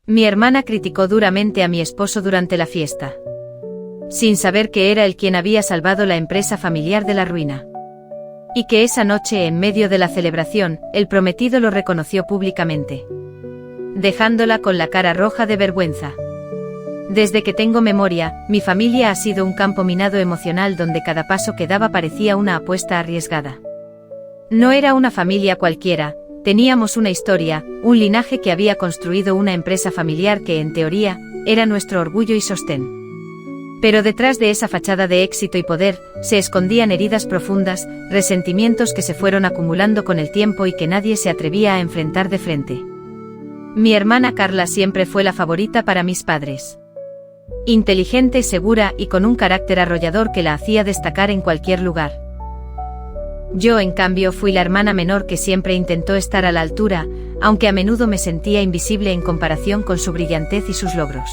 Mi hermana criticó duramente a mi esposo durante la fiesta, sin saber que era él quien había salvado la empresa familiar de la ruina. Y que esa noche, en medio de la celebración, el prometido lo reconoció públicamente, dejándola con la cara roja de vergüenza. Desde que tengo memoria, mi familia ha sido un campo minado emocional donde cada paso que daba parecía una apuesta arriesgada. No era una familia cualquiera, teníamos una historia, un linaje que había construido una empresa familiar que, en teoría, era nuestro orgullo y sostén. Pero detrás de esa fachada de éxito y poder, se escondían heridas profundas, resentimientos que se fueron acumulando con el tiempo y que nadie se atrevía a enfrentar de frente. Mi hermana Carla siempre fue la favorita para mis padres. Inteligente, segura y con un carácter arrollador que la hacía destacar en cualquier lugar. Yo, en cambio, fui la hermana menor que siempre intentó estar a la altura, aunque a menudo me sentía invisible en comparación con su brillantez y sus logros.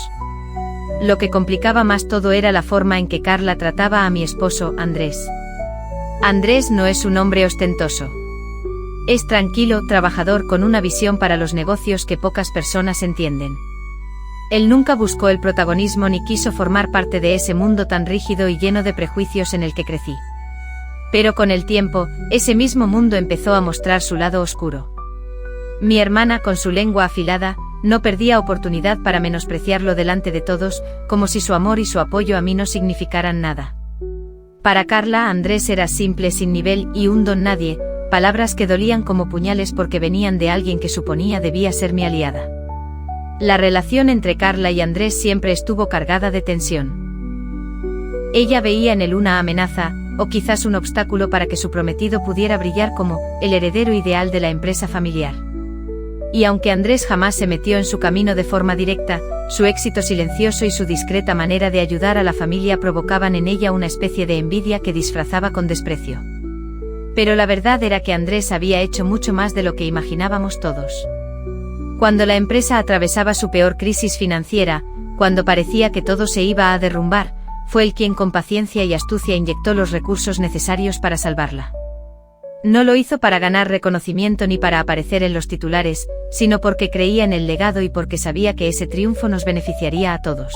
Lo que complicaba más todo era la forma en que Carla trataba a mi esposo, Andrés. Andrés no es un hombre ostentoso. Es tranquilo, trabajador con una visión para los negocios que pocas personas entienden. Él nunca buscó el protagonismo ni quiso formar parte de ese mundo tan rígido y lleno de prejuicios en el que crecí. Pero con el tiempo, ese mismo mundo empezó a mostrar su lado oscuro. Mi hermana, con su lengua afilada, no perdía oportunidad para menospreciarlo delante de todos, como si su amor y su apoyo a mí no significaran nada. Para Carla, Andrés era simple, sin nivel y un don nadie, palabras que dolían como puñales porque venían de alguien que suponía debía ser mi aliada. La relación entre Carla y Andrés siempre estuvo cargada de tensión. Ella veía en él una amenaza, o quizás un obstáculo para que su prometido pudiera brillar como el heredero ideal de la empresa familiar. Y aunque Andrés jamás se metió en su camino de forma directa, su éxito silencioso y su discreta manera de ayudar a la familia provocaban en ella una especie de envidia que disfrazaba con desprecio. Pero la verdad era que Andrés había hecho mucho más de lo que imaginábamos todos. Cuando la empresa atravesaba su peor crisis financiera, cuando parecía que todo se iba a derrumbar, fue él quien con paciencia y astucia inyectó los recursos necesarios para salvarla. No lo hizo para ganar reconocimiento ni para aparecer en los titulares, sino porque creía en el legado y porque sabía que ese triunfo nos beneficiaría a todos.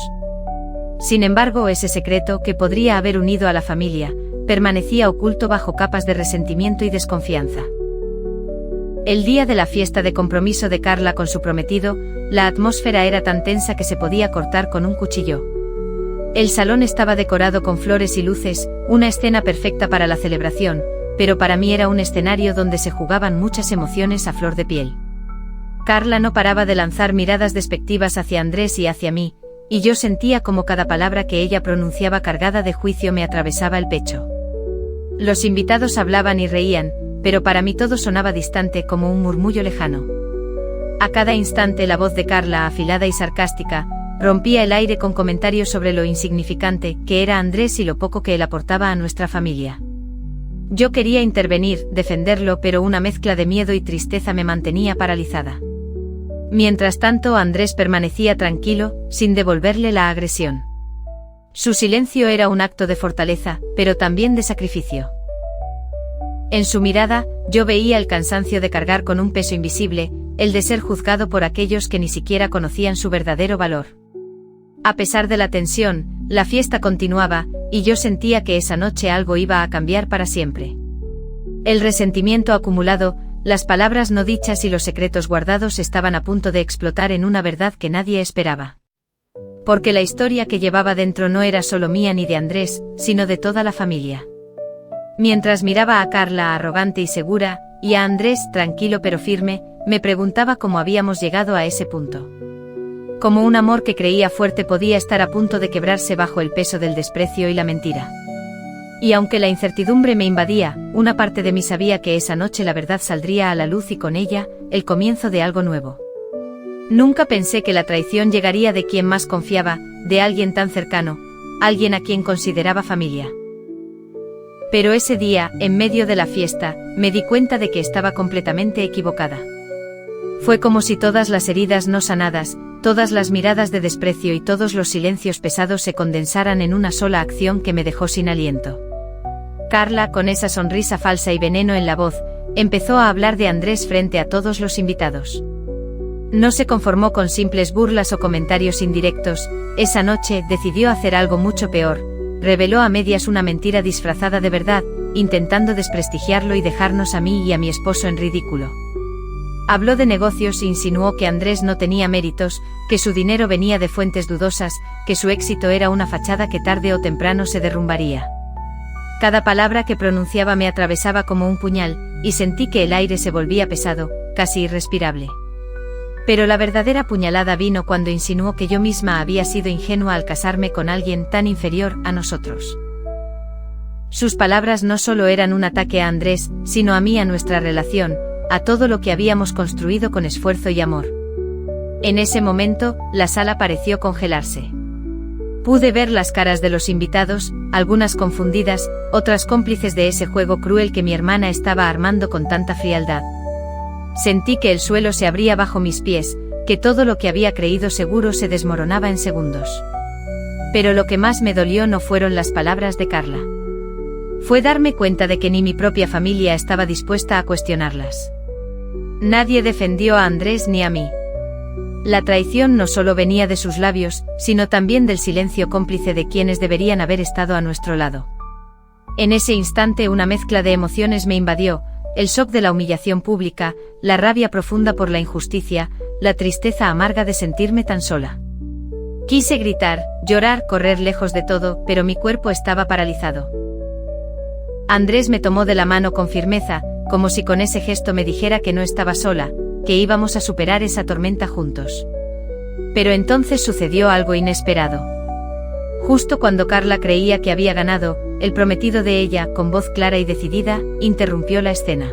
Sin embargo, ese secreto, que podría haber unido a la familia, permanecía oculto bajo capas de resentimiento y desconfianza. El día de la fiesta de compromiso de Carla con su prometido, la atmósfera era tan tensa que se podía cortar con un cuchillo. El salón estaba decorado con flores y luces, una escena perfecta para la celebración, pero para mí era un escenario donde se jugaban muchas emociones a flor de piel. Carla no paraba de lanzar miradas despectivas hacia Andrés y hacia mí, y yo sentía como cada palabra que ella pronunciaba cargada de juicio me atravesaba el pecho. Los invitados hablaban y reían, pero para mí todo sonaba distante como un murmullo lejano. A cada instante la voz de Carla, afilada y sarcástica, rompía el aire con comentarios sobre lo insignificante que era Andrés y lo poco que él aportaba a nuestra familia. Yo quería intervenir, defenderlo, pero una mezcla de miedo y tristeza me mantenía paralizada. Mientras tanto, Andrés permanecía tranquilo, sin devolverle la agresión. Su silencio era un acto de fortaleza, pero también de sacrificio. En su mirada, yo veía el cansancio de cargar con un peso invisible, el de ser juzgado por aquellos que ni siquiera conocían su verdadero valor. A pesar de la tensión, la fiesta continuaba, y yo sentía que esa noche algo iba a cambiar para siempre. El resentimiento acumulado, las palabras no dichas y los secretos guardados estaban a punto de explotar en una verdad que nadie esperaba. Porque la historia que llevaba dentro no era solo mía ni de Andrés, sino de toda la familia. Mientras miraba a Carla arrogante y segura, y a Andrés tranquilo pero firme, me preguntaba cómo habíamos llegado a ese punto. Como un amor que creía fuerte podía estar a punto de quebrarse bajo el peso del desprecio y la mentira. Y aunque la incertidumbre me invadía, una parte de mí sabía que esa noche la verdad saldría a la luz y con ella, el comienzo de algo nuevo. Nunca pensé que la traición llegaría de quien más confiaba, de alguien tan cercano, alguien a quien consideraba familia. Pero ese día, en medio de la fiesta, me di cuenta de que estaba completamente equivocada. Fue como si todas las heridas no sanadas, todas las miradas de desprecio y todos los silencios pesados se condensaran en una sola acción que me dejó sin aliento. Carla, con esa sonrisa falsa y veneno en la voz, empezó a hablar de Andrés frente a todos los invitados. No se conformó con simples burlas o comentarios indirectos, esa noche decidió hacer algo mucho peor, reveló a medias una mentira disfrazada de verdad, intentando desprestigiarlo y dejarnos a mí y a mi esposo en ridículo. Habló de negocios e insinuó que Andrés no tenía méritos, que su dinero venía de fuentes dudosas, que su éxito era una fachada que tarde o temprano se derrumbaría. Cada palabra que pronunciaba me atravesaba como un puñal, y sentí que el aire se volvía pesado, casi irrespirable. Pero la verdadera puñalada vino cuando insinuó que yo misma había sido ingenua al casarme con alguien tan inferior a nosotros. Sus palabras no solo eran un ataque a Andrés, sino a mí, a nuestra relación, a todo lo que habíamos construido con esfuerzo y amor. En ese momento, la sala pareció congelarse. Pude ver las caras de los invitados, algunas confundidas, otras cómplices de ese juego cruel que mi hermana estaba armando con tanta frialdad. Sentí que el suelo se abría bajo mis pies, que todo lo que había creído seguro se desmoronaba en segundos. Pero lo que más me dolió no fueron las palabras de Carla. Fue darme cuenta de que ni mi propia familia estaba dispuesta a cuestionarlas. Nadie defendió a Andrés ni a mí. La traición no solo venía de sus labios, sino también del silencio cómplice de quienes deberían haber estado a nuestro lado. En ese instante una mezcla de emociones me invadió, el shock de la humillación pública, la rabia profunda por la injusticia, la tristeza amarga de sentirme tan sola. Quise gritar, llorar, correr lejos de todo, pero mi cuerpo estaba paralizado. Andrés me tomó de la mano con firmeza, como si con ese gesto me dijera que no estaba sola, que íbamos a superar esa tormenta juntos. Pero entonces sucedió algo inesperado. Justo cuando Carla creía que había ganado, el prometido de ella, con voz clara y decidida, interrumpió la escena.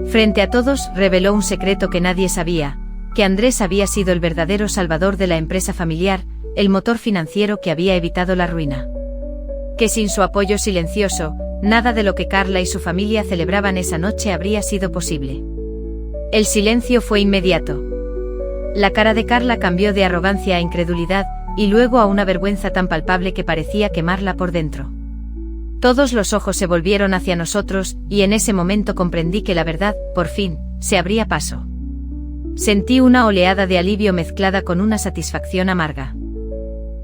Frente a todos, reveló un secreto que nadie sabía, que Andrés había sido el verdadero salvador de la empresa familiar, el motor financiero que había evitado la ruina. Que sin su apoyo silencioso, nada de lo que Carla y su familia celebraban esa noche habría sido posible. El silencio fue inmediato. La cara de Carla cambió de arrogancia a incredulidad, y luego a una vergüenza tan palpable que parecía quemarla por dentro. Todos los ojos se volvieron hacia nosotros, y en ese momento comprendí que la verdad, por fin, se abría paso. Sentí una oleada de alivio mezclada con una satisfacción amarga.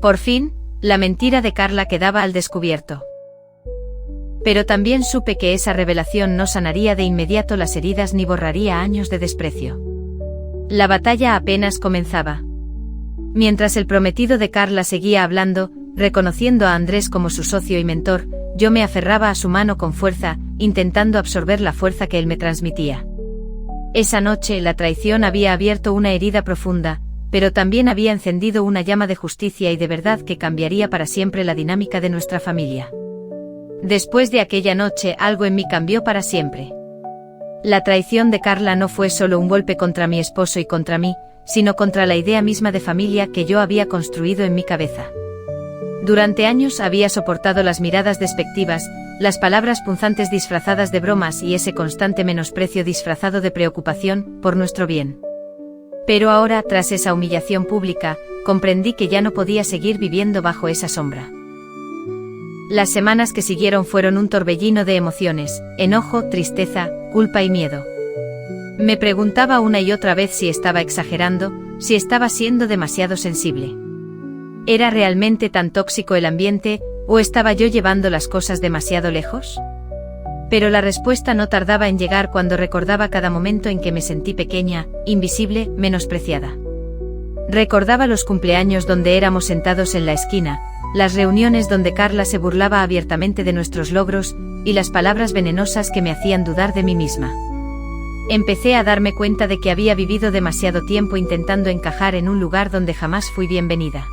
Por fin, la mentira de Carla quedaba al descubierto. Pero también supe que esa revelación no sanaría de inmediato las heridas ni borraría años de desprecio. La batalla apenas comenzaba. Mientras el prometido de Carla seguía hablando, reconociendo a Andrés como su socio y mentor, yo me aferraba a su mano con fuerza, intentando absorber la fuerza que él me transmitía. Esa noche la traición había abierto una herida profunda, pero también había encendido una llama de justicia y de verdad que cambiaría para siempre la dinámica de nuestra familia. Después de aquella noche algo en mí cambió para siempre. La traición de Carla no fue solo un golpe contra mi esposo y contra mí, sino contra la idea misma de familia que yo había construido en mi cabeza. Durante años había soportado las miradas despectivas, las palabras punzantes disfrazadas de bromas y ese constante menosprecio disfrazado de preocupación por nuestro bien. Pero ahora, tras esa humillación pública, comprendí que ya no podía seguir viviendo bajo esa sombra. Las semanas que siguieron fueron un torbellino de emociones, enojo, tristeza, culpa y miedo. Me preguntaba una y otra vez si estaba exagerando, si estaba siendo demasiado sensible. ¿Era realmente tan tóxico el ambiente, o estaba yo llevando las cosas demasiado lejos? Pero la respuesta no tardaba en llegar cuando recordaba cada momento en que me sentí pequeña, invisible, menospreciada. Recordaba los cumpleaños donde éramos sentados en la esquina, las reuniones donde Carla se burlaba abiertamente de nuestros logros, y las palabras venenosas que me hacían dudar de mí misma. Empecé a darme cuenta de que había vivido demasiado tiempo intentando encajar en un lugar donde jamás fui bienvenida.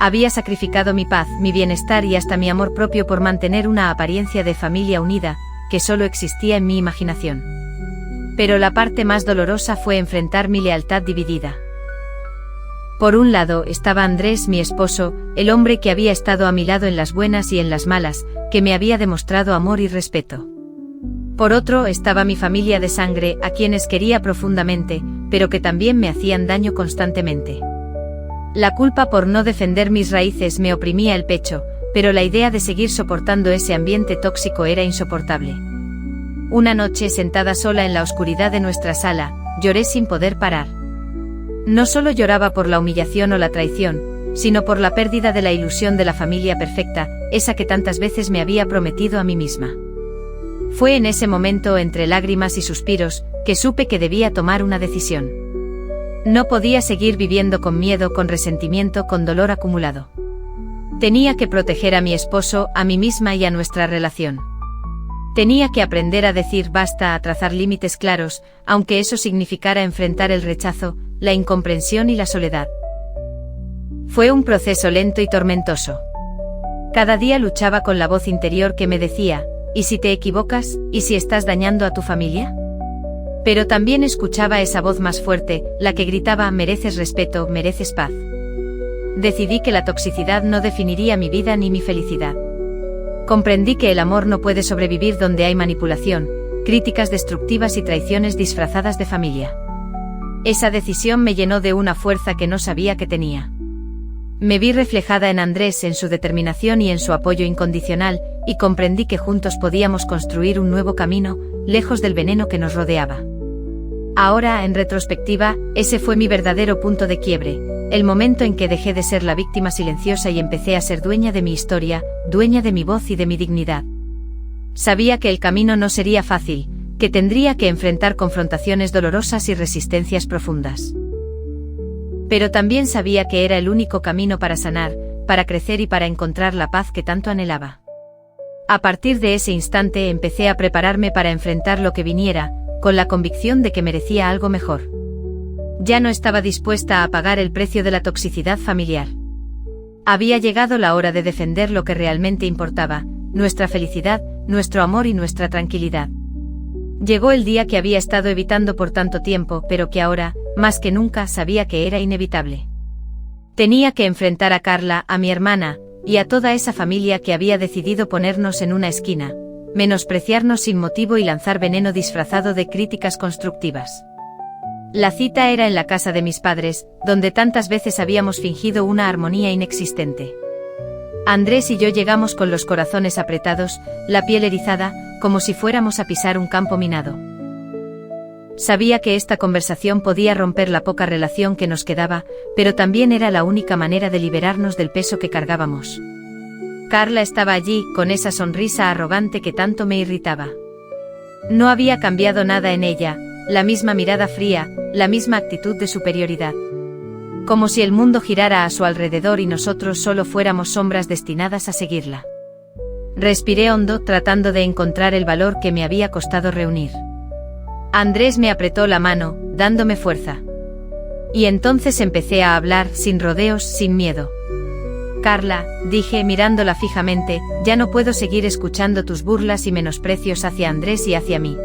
Había sacrificado mi paz, mi bienestar y hasta mi amor propio por mantener una apariencia de familia unida, que solo existía en mi imaginación. Pero la parte más dolorosa fue enfrentar mi lealtad dividida. Por un lado estaba Andrés, mi esposo, el hombre que había estado a mi lado en las buenas y en las malas, que me había demostrado amor y respeto. Por otro estaba mi familia de sangre, a quienes quería profundamente, pero que también me hacían daño constantemente. La culpa por no defender mis raíces me oprimía el pecho, pero la idea de seguir soportando ese ambiente tóxico era insoportable. Una noche sentada sola en la oscuridad de nuestra sala, lloré sin poder parar. No solo lloraba por la humillación o la traición, sino por la pérdida de la ilusión de la familia perfecta, esa que tantas veces me había prometido a mí misma. Fue en ese momento, entre lágrimas y suspiros, que supe que debía tomar una decisión. No podía seguir viviendo con miedo, con resentimiento, con dolor acumulado. Tenía que proteger a mi esposo, a mí misma y a nuestra relación. Tenía que aprender a decir basta, a trazar límites claros, aunque eso significara enfrentar el rechazo, la incomprensión y la soledad. Fue un proceso lento y tormentoso. Cada día luchaba con la voz interior que me decía, ¿y si te equivocas? ¿Y si estás dañando a tu familia? Pero también escuchaba esa voz más fuerte, la que gritaba, mereces respeto, mereces paz. Decidí que la toxicidad no definiría mi vida ni mi felicidad. Comprendí que el amor no puede sobrevivir donde hay manipulación, críticas destructivas y traiciones disfrazadas de familia. Esa decisión me llenó de una fuerza que no sabía que tenía. Me vi reflejada en Andrés, en su determinación y en su apoyo incondicional, y comprendí que juntos podíamos construir un nuevo camino, lejos del veneno que nos rodeaba. Ahora, en retrospectiva, ese fue mi verdadero punto de quiebre, el momento en que dejé de ser la víctima silenciosa y empecé a ser dueña de mi historia, dueña de mi voz y de mi dignidad. Sabía que el camino no sería fácil, que tendría que enfrentar confrontaciones dolorosas y resistencias profundas. Pero también sabía que era el único camino para sanar, para crecer y para encontrar la paz que tanto anhelaba. A partir de ese instante empecé a prepararme para enfrentar lo que viniera, con la convicción de que merecía algo mejor. Ya no estaba dispuesta a pagar el precio de la toxicidad familiar. Había llegado la hora de defender lo que realmente importaba, nuestra felicidad, nuestro amor y nuestra tranquilidad. Llegó el día que había estado evitando por tanto tiempo, pero que ahora, más que nunca, sabía que era inevitable. Tenía que enfrentar a Carla, a mi hermana, y a toda esa familia que había decidido ponernos en una esquina, menospreciarnos sin motivo y lanzar veneno disfrazado de críticas constructivas. La cita era en la casa de mis padres, donde tantas veces habíamos fingido una armonía inexistente. Andrés y yo llegamos con los corazones apretados, la piel erizada, como si fuéramos a pisar un campo minado. Sabía que esta conversación podía romper la poca relación que nos quedaba, pero también era la única manera de liberarnos del peso que cargábamos. Carla estaba allí, con esa sonrisa arrogante que tanto me irritaba. No había cambiado nada en ella, la misma mirada fría, la misma actitud de superioridad. Como si el mundo girara a su alrededor y nosotros solo fuéramos sombras destinadas a seguirla. Respiré hondo, tratando de encontrar el valor que me había costado reunir. Andrés me apretó la mano, dándome fuerza. Y entonces empecé a hablar, sin rodeos, sin miedo. Carla, dije mirándola fijamente, ya no puedo seguir escuchando tus burlas y menosprecios hacia Andrés y hacia mí.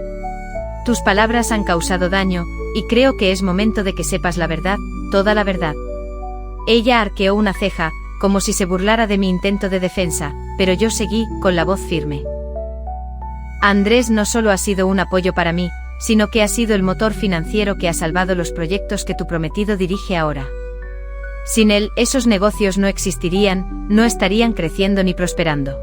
Tus palabras han causado daño, y creo que es momento de que sepas la verdad, toda la verdad. Ella arqueó una ceja, como si se burlara de mi intento de defensa, pero yo seguí, con la voz firme. Andrés no solo ha sido un apoyo para mí, sino que ha sido el motor financiero que ha salvado los proyectos que tu prometido dirige ahora. Sin él, esos negocios no existirían, no estarían creciendo ni prosperando.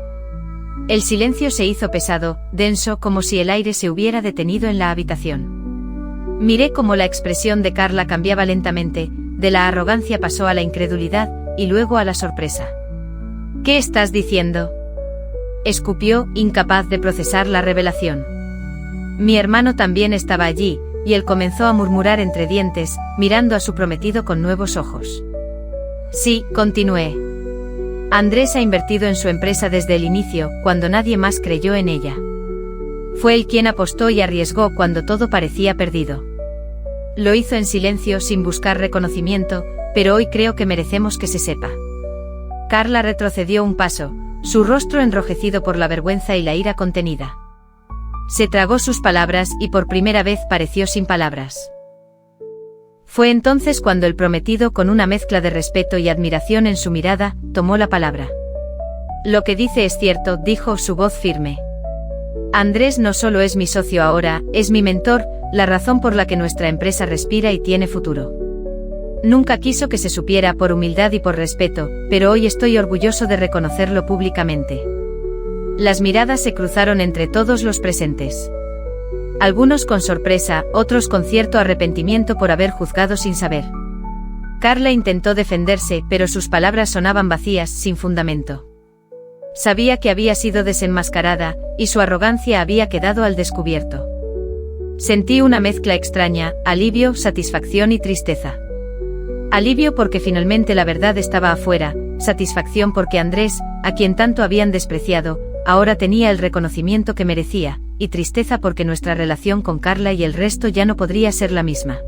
El silencio se hizo pesado, denso, como si el aire se hubiera detenido en la habitación. Miré cómo la expresión de Carla cambiaba lentamente, de la arrogancia pasó a la incredulidad, y luego a la sorpresa. ¿Qué estás diciendo?, escupió, incapaz de procesar la revelación. Mi hermano también estaba allí, y él comenzó a murmurar entre dientes, mirando a su prometido con nuevos ojos. Sí, continué. Andrés ha invertido en su empresa desde el inicio, cuando nadie más creyó en ella. Fue él quien apostó y arriesgó cuando todo parecía perdido. Lo hizo en silencio, sin buscar reconocimiento, pero hoy creo que merecemos que se sepa. Carla retrocedió un paso, su rostro enrojecido por la vergüenza y la ira contenida. Se tragó sus palabras y por primera vez pareció sin palabras. Fue entonces cuando el prometido, con una mezcla de respeto y admiración en su mirada, tomó la palabra. Lo que dice es cierto, dijo, su voz firme. Andrés no solo es mi socio ahora, es mi mentor, la razón por la que nuestra empresa respira y tiene futuro. Nunca quiso que se supiera, por humildad y por respeto, pero hoy estoy orgulloso de reconocerlo públicamente. Las miradas se cruzaron entre todos los presentes. Algunos con sorpresa, otros con cierto arrepentimiento por haber juzgado sin saber. Carla intentó defenderse, pero sus palabras sonaban vacías, sin fundamento. Sabía que había sido desenmascarada, y su arrogancia había quedado al descubierto. Sentí una mezcla extraña, alivio, satisfacción y tristeza. Alivio porque finalmente la verdad estaba afuera, satisfacción porque Andrés, a quien tanto habían despreciado, ahora tenía el reconocimiento que merecía, y tristeza porque nuestra relación con Carla y el resto ya no podría ser la misma.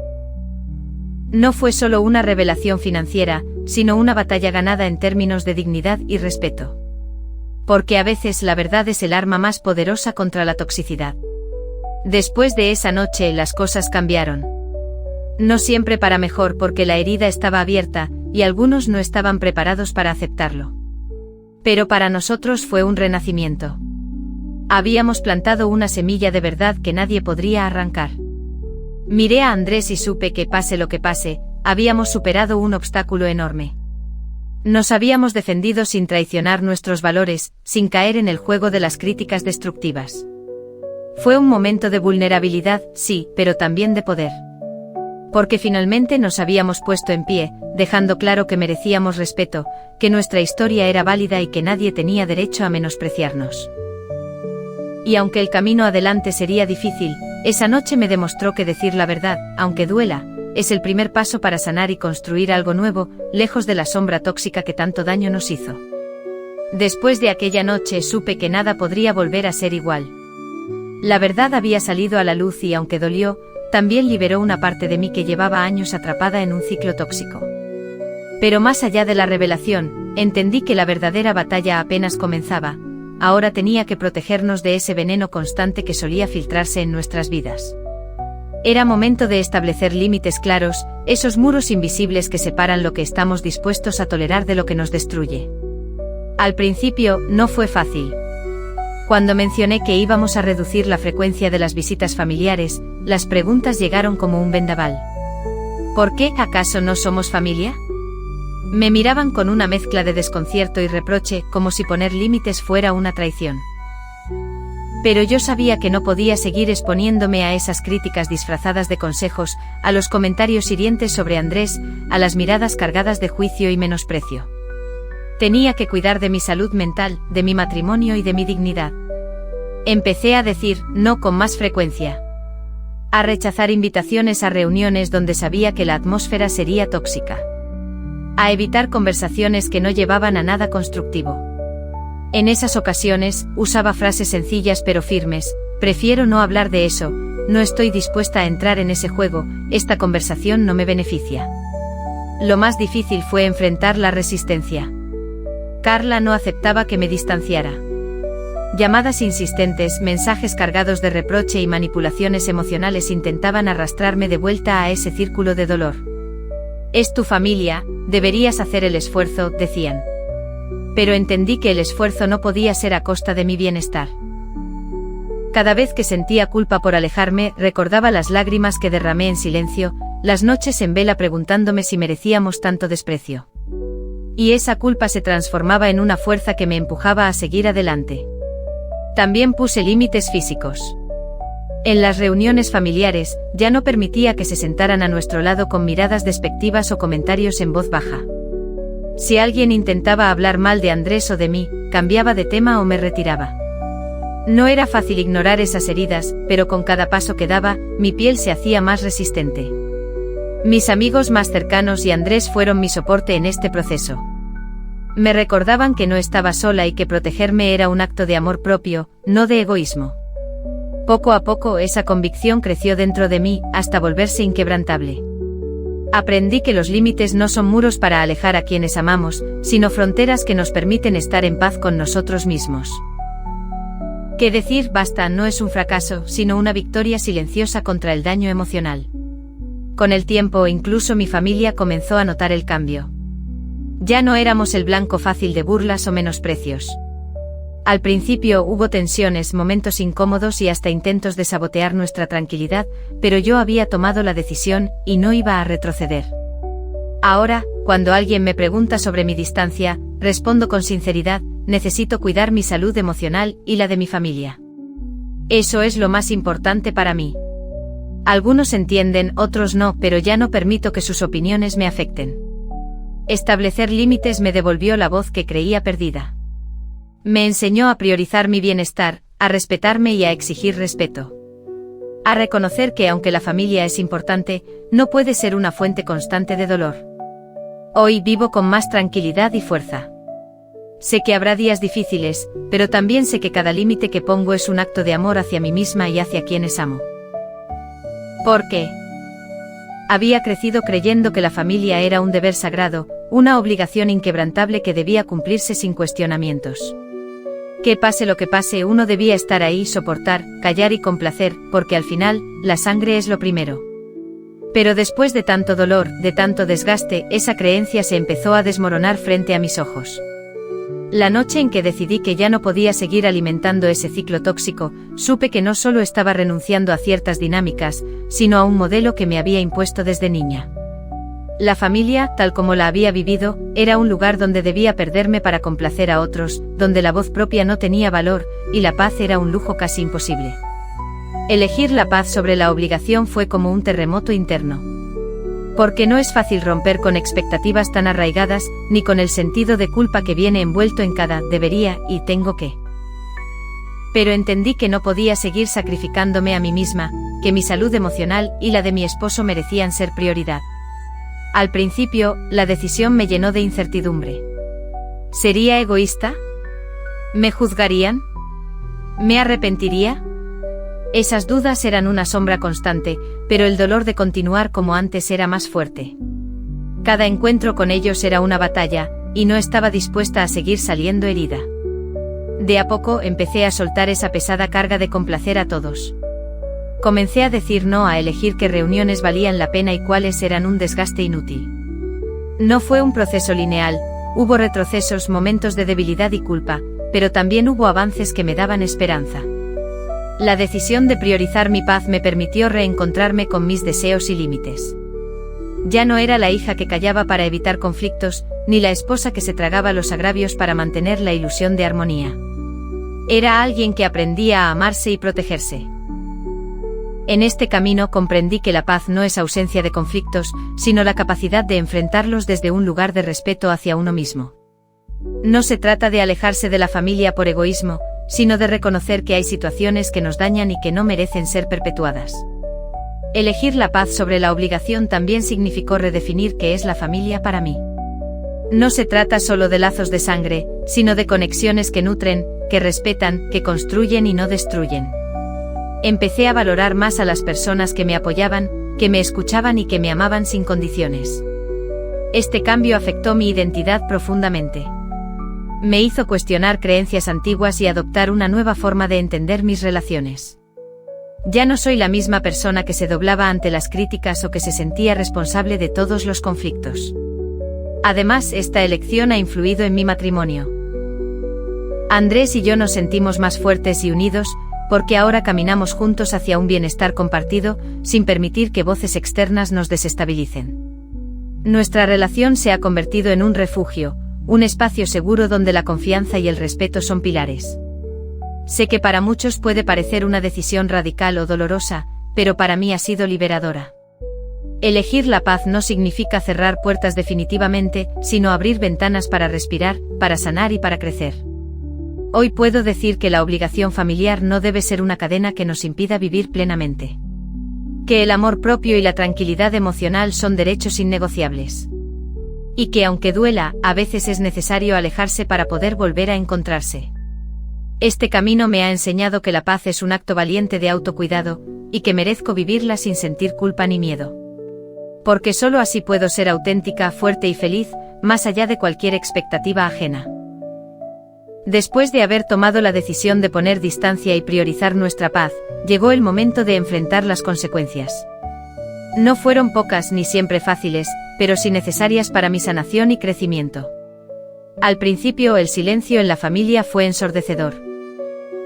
No fue solo una revelación financiera, sino una batalla ganada en términos de dignidad y respeto. Porque a veces la verdad es el arma más poderosa contra la toxicidad. Después de esa noche las cosas cambiaron. No siempre para mejor porque la herida estaba abierta, y algunos no estaban preparados para aceptarlo. Pero para nosotros fue un renacimiento. Habíamos plantado una semilla de verdad que nadie podría arrancar. Miré a Andrés y supe que pase lo que pase, habíamos superado un obstáculo enorme. Nos habíamos defendido sin traicionar nuestros valores, sin caer en el juego de las críticas destructivas. Fue un momento de vulnerabilidad, sí, pero también de poder. Porque finalmente nos habíamos puesto en pie, dejando claro que merecíamos respeto, que nuestra historia era válida y que nadie tenía derecho a menospreciarnos. Y aunque el camino adelante sería difícil, esa noche me demostró que decir la verdad, aunque duela, es el primer paso para sanar y construir algo nuevo, lejos de la sombra tóxica que tanto daño nos hizo. Después de aquella noche supe que nada podría volver a ser igual. La verdad había salido a la luz y aunque dolió, también liberó una parte de mí que llevaba años atrapada en un ciclo tóxico. Pero más allá de la revelación, entendí que la verdadera batalla apenas comenzaba. Ahora tenía que protegernos de ese veneno constante que solía filtrarse en nuestras vidas. Era momento de establecer límites claros, esos muros invisibles que separan lo que estamos dispuestos a tolerar de lo que nos destruye. Al principio, no fue fácil. Cuando mencioné que íbamos a reducir la frecuencia de las visitas familiares, las preguntas llegaron como un vendaval. ¿Por qué, acaso no somos familia? Me miraban con una mezcla de desconcierto y reproche, como si poner límites fuera una traición. Pero yo sabía que no podía seguir exponiéndome a esas críticas disfrazadas de consejos, a los comentarios hirientes sobre Andrés, a las miradas cargadas de juicio y menosprecio. Tenía que cuidar de mi salud mental, de mi matrimonio y de mi dignidad. Empecé a decir no con más frecuencia. A rechazar invitaciones a reuniones donde sabía que la atmósfera sería tóxica. A evitar conversaciones que no llevaban a nada constructivo. En esas ocasiones, usaba frases sencillas pero firmes: prefiero no hablar de eso, no estoy dispuesta a entrar en ese juego, esta conversación no me beneficia. Lo más difícil fue enfrentar la resistencia. Carla no aceptaba que me distanciara. Llamadas insistentes, mensajes cargados de reproche y manipulaciones emocionales intentaban arrastrarme de vuelta a ese círculo de dolor. Es tu familia, deberías hacer el esfuerzo, decían. Pero entendí que el esfuerzo no podía ser a costa de mi bienestar. Cada vez que sentía culpa por alejarme, recordaba las lágrimas que derramé en silencio, las noches en vela preguntándome si merecíamos tanto desprecio. Y esa culpa se transformaba en una fuerza que me empujaba a seguir adelante. También puse límites físicos. En las reuniones familiares, ya no permitía que se sentaran a nuestro lado con miradas despectivas o comentarios en voz baja. Si alguien intentaba hablar mal de Andrés o de mí, cambiaba de tema o me retiraba. No era fácil ignorar esas heridas, pero con cada paso que daba, mi piel se hacía más resistente. Mis amigos más cercanos y Andrés fueron mi soporte en este proceso. Me recordaban que no estaba sola y que protegerme era un acto de amor propio, no de egoísmo. Poco a poco esa convicción creció dentro de mí, hasta volverse inquebrantable. Aprendí que los límites no son muros para alejar a quienes amamos, sino fronteras que nos permiten estar en paz con nosotros mismos. Que decir basta no es un fracaso, sino una victoria silenciosa contra el daño emocional. Con el tiempo, incluso mi familia comenzó a notar el cambio. Ya no éramos el blanco fácil de burlas o menosprecios. Al principio hubo tensiones, momentos incómodos y hasta intentos de sabotear nuestra tranquilidad, pero yo había tomado la decisión, y no iba a retroceder. Ahora, cuando alguien me pregunta sobre mi distancia, respondo con sinceridad: necesito cuidar mi salud emocional y la de mi familia. Eso es lo más importante para mí. Algunos entienden, otros no, pero ya no permito que sus opiniones me afecten. Establecer límites me devolvió la voz que creía perdida. Me enseñó a priorizar mi bienestar, a respetarme y a exigir respeto. A reconocer que aunque la familia es importante, no puede ser una fuente constante de dolor. Hoy vivo con más tranquilidad y fuerza. Sé que habrá días difíciles, pero también sé que cada límite que pongo es un acto de amor hacia mí misma y hacia quienes amo. ¿Por qué? Había crecido creyendo que la familia era un deber sagrado, una obligación inquebrantable que debía cumplirse sin cuestionamientos. Que pase lo que pase, uno debía estar ahí, soportar, callar y complacer, porque al final, la sangre es lo primero. Pero después de tanto dolor, de tanto desgaste, esa creencia se empezó a desmoronar frente a mis ojos. La noche en que decidí que ya no podía seguir alimentando ese ciclo tóxico, supe que no solo estaba renunciando a ciertas dinámicas, sino a un modelo que me había impuesto desde niña. La familia, tal como la había vivido, era un lugar donde debía perderme para complacer a otros, donde la voz propia no tenía valor, y la paz era un lujo casi imposible. Elegir la paz sobre la obligación fue como un terremoto interno. Porque no es fácil romper con expectativas tan arraigadas, ni con el sentido de culpa que viene envuelto en cada debería y tengo que. Pero entendí que no podía seguir sacrificándome a mí misma, que mi salud emocional y la de mi esposo merecían ser prioridad. Al principio, la decisión me llenó de incertidumbre. ¿Sería egoísta? ¿Me juzgarían? ¿Me arrepentiría? Esas dudas eran una sombra constante, pero el dolor de continuar como antes era más fuerte. Cada encuentro con ellos era una batalla, y no estaba dispuesta a seguir saliendo herida. De a poco empecé a soltar esa pesada carga de complacer a todos. Comencé a decir no, a elegir qué reuniones valían la pena y cuáles eran un desgaste inútil. No fue un proceso lineal, hubo retrocesos, momentos de debilidad y culpa, pero también hubo avances que me daban esperanza. La decisión de priorizar mi paz me permitió reencontrarme con mis deseos y límites. Ya no era la hija que callaba para evitar conflictos, ni la esposa que se tragaba los agravios para mantener la ilusión de armonía. Era alguien que aprendía a amarse y protegerse. En este camino comprendí que la paz no es ausencia de conflictos, sino la capacidad de enfrentarlos desde un lugar de respeto hacia uno mismo. No se trata de alejarse de la familia por egoísmo, sino de reconocer que hay situaciones que nos dañan y que no merecen ser perpetuadas. Elegir la paz sobre la obligación también significó redefinir qué es la familia para mí. No se trata solo de lazos de sangre, sino de conexiones que nutren, que respetan, que construyen y no destruyen. Empecé a valorar más a las personas que me apoyaban, que me escuchaban y que me amaban sin condiciones. Este cambio afectó mi identidad profundamente. Me hizo cuestionar creencias antiguas y adoptar una nueva forma de entender mis relaciones. Ya no soy la misma persona que se doblaba ante las críticas o que se sentía responsable de todos los conflictos. Además, esta elección ha influido en mi matrimonio. Andrés y yo nos sentimos más fuertes y unidos, porque ahora caminamos juntos hacia un bienestar compartido, sin permitir que voces externas nos desestabilicen. Nuestra relación se ha convertido en un refugio, un espacio seguro donde la confianza y el respeto son pilares. Sé que para muchos puede parecer una decisión radical o dolorosa, pero para mí ha sido liberadora. Elegir la paz no significa cerrar puertas definitivamente, sino abrir ventanas para respirar, para sanar y para crecer. Hoy puedo decir que la obligación familiar no debe ser una cadena que nos impida vivir plenamente. Que el amor propio y la tranquilidad emocional son derechos innegociables. Y que aunque duela, a veces es necesario alejarse para poder volver a encontrarse. Este camino me ha enseñado que la paz es un acto valiente de autocuidado, y que merezco vivirla sin sentir culpa ni miedo. Porque solo así puedo ser auténtica, fuerte y feliz, más allá de cualquier expectativa ajena. Después de haber tomado la decisión de poner distancia y priorizar nuestra paz, llegó el momento de enfrentar las consecuencias. No fueron pocas ni siempre fáciles, pero sí necesarias para mi sanación y crecimiento. Al principio el silencio en la familia fue ensordecedor.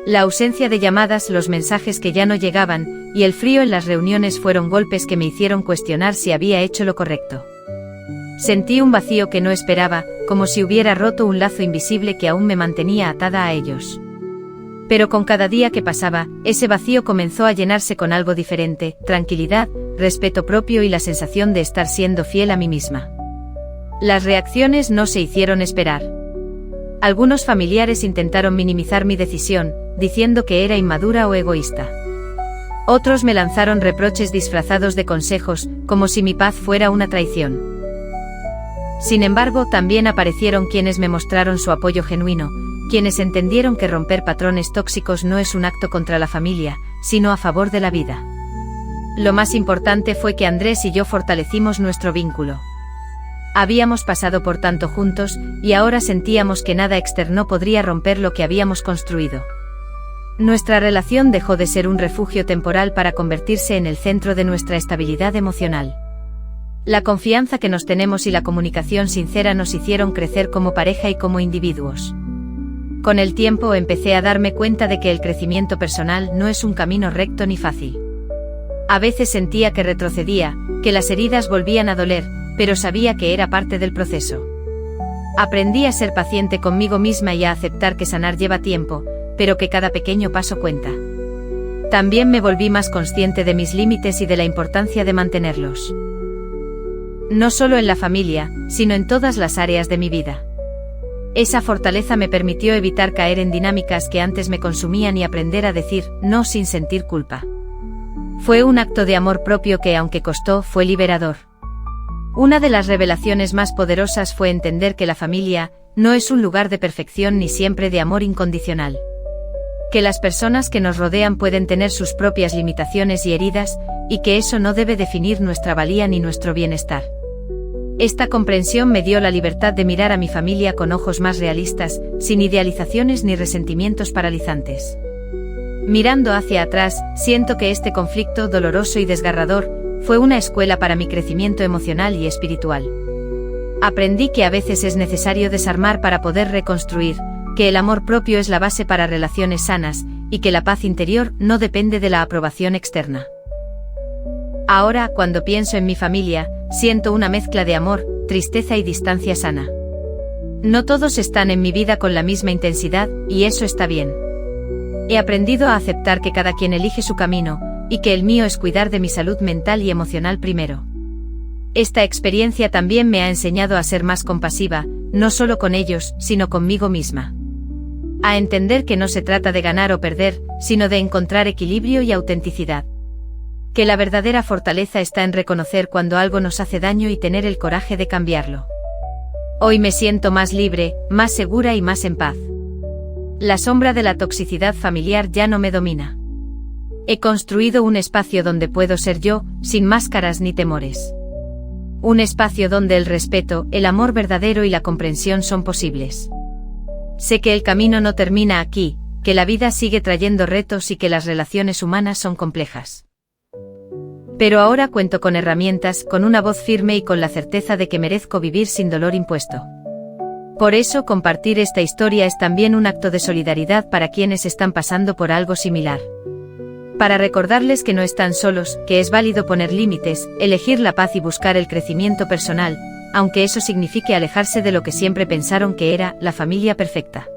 La ausencia de llamadas, los mensajes que ya no llegaban, y el frío en las reuniones fueron golpes que me hicieron cuestionar si había hecho lo correcto. Sentí un vacío que no esperaba, como si hubiera roto un lazo invisible que aún me mantenía atada a ellos. Pero con cada día que pasaba, ese vacío comenzó a llenarse con algo diferente: tranquilidad, respeto propio y la sensación de estar siendo fiel a mí misma. Las reacciones no se hicieron esperar. Algunos familiares intentaron minimizar mi decisión, diciendo que era inmadura o egoísta. Otros me lanzaron reproches disfrazados de consejos, como si mi paz fuera una traición. Sin embargo, también aparecieron quienes me mostraron su apoyo genuino, quienes entendieron que romper patrones tóxicos no es un acto contra la familia, sino a favor de la vida. Lo más importante fue que Andrés y yo fortalecimos nuestro vínculo. Habíamos pasado por tanto juntos, y ahora sentíamos que nada externo podría romper lo que habíamos construido. Nuestra relación dejó de ser un refugio temporal para convertirse en el centro de nuestra estabilidad emocional. La confianza que nos tenemos y la comunicación sincera nos hicieron crecer como pareja y como individuos. Con el tiempo empecé a darme cuenta de que el crecimiento personal no es un camino recto ni fácil. A veces sentía que retrocedía, que las heridas volvían a doler, pero sabía que era parte del proceso. Aprendí a ser paciente conmigo misma y a aceptar que sanar lleva tiempo, pero que cada pequeño paso cuenta. También me volví más consciente de mis límites y de la importancia de mantenerlos. No solo en la familia, sino en todas las áreas de mi vida. Esa fortaleza me permitió evitar caer en dinámicas que antes me consumían y aprender a decir no sin sentir culpa. Fue un acto de amor propio que, aunque costó, fue liberador. Una de las revelaciones más poderosas fue entender que la familia no es un lugar de perfección ni siempre de amor incondicional. Que las personas que nos rodean pueden tener sus propias limitaciones y heridas, y que eso no debe definir nuestra valía ni nuestro bienestar. Esta comprensión me dio la libertad de mirar a mi familia con ojos más realistas, sin idealizaciones ni resentimientos paralizantes. Mirando hacia atrás, siento que este conflicto doloroso y desgarrador fue una escuela para mi crecimiento emocional y espiritual. Aprendí que a veces es necesario desarmar para poder reconstruir, que el amor propio es la base para relaciones sanas, y que la paz interior no depende de la aprobación externa. Ahora, cuando pienso en mi familia, siento una mezcla de amor, tristeza y distancia sana. No todos están en mi vida con la misma intensidad, y eso está bien. He aprendido a aceptar que cada quien elige su camino, y que el mío es cuidar de mi salud mental y emocional primero. Esta experiencia también me ha enseñado a ser más compasiva, no solo con ellos, sino conmigo misma. A entender que no se trata de ganar o perder, sino de encontrar equilibrio y autenticidad. Que la verdadera fortaleza está en reconocer cuando algo nos hace daño y tener el coraje de cambiarlo. Hoy me siento más libre, más segura y más en paz. La sombra de la toxicidad familiar ya no me domina. He construido un espacio donde puedo ser yo, sin máscaras ni temores. Un espacio donde el respeto, el amor verdadero y la comprensión son posibles. Sé que el camino no termina aquí, que la vida sigue trayendo retos y que las relaciones humanas son complejas. Pero ahora cuento con herramientas, con una voz firme y con la certeza de que merezco vivir sin dolor impuesto. Por eso compartir esta historia es también un acto de solidaridad para quienes están pasando por algo similar. Para recordarles que no están solos, que es válido poner límites, elegir la paz y buscar el crecimiento personal, aunque eso signifique alejarse de lo que siempre pensaron que era la familia perfecta.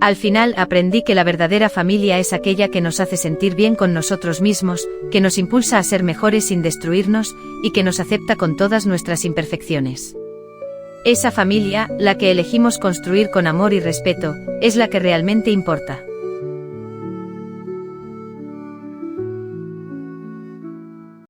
Al final aprendí que la verdadera familia es aquella que nos hace sentir bien con nosotros mismos, que nos impulsa a ser mejores sin destruirnos, y que nos acepta con todas nuestras imperfecciones. Esa familia, la que elegimos construir con amor y respeto, es la que realmente importa.